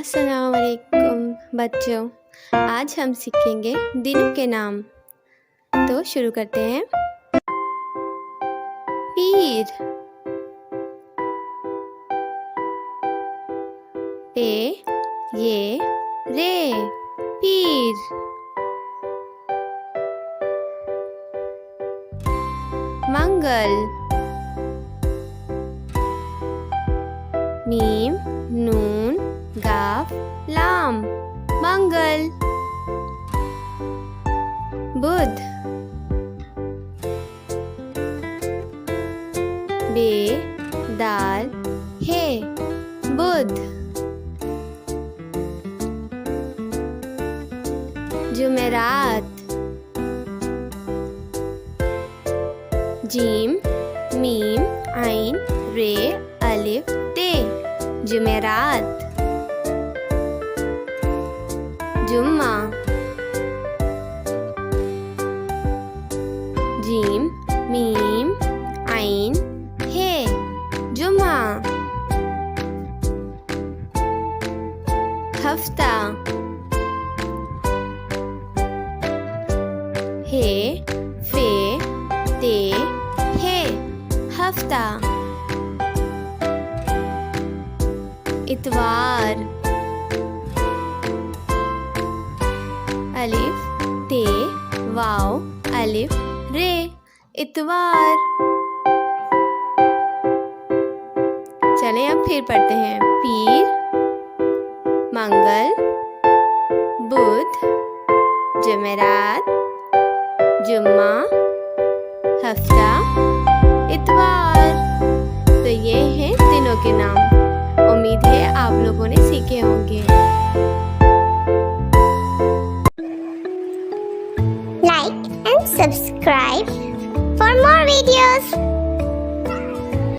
अस्सलाम वालेकुम बच्चों, आज हम सीखेंगे दिनों के नाम। तो शुरू करते हैं। पीर, पे ये रे, पीर। मंगल, मीम नून गाफ लाम, मंगल। बुध, बे दाल हे, बुध। जुमेरात, जीम मीम आइन रे अलिफ ते, जुमेरात। जुम्मा, जीम मीम आइन हे, जुम्मा। हफ्ता, हे फे ते हे, हफ्ता। इतवार, अलिफ ते वाव अलिफ रे, इतवार। चलें अब फिर पढ़ते हैं। पीर, मंगल, बुध, जुमेरात, जुम्मा, हफ्ता, इतवार। तो ये हैं दिनों के नाम। उम्मीद है आप लोगों ने सीखे होंगे। Like and subscribe for more videos.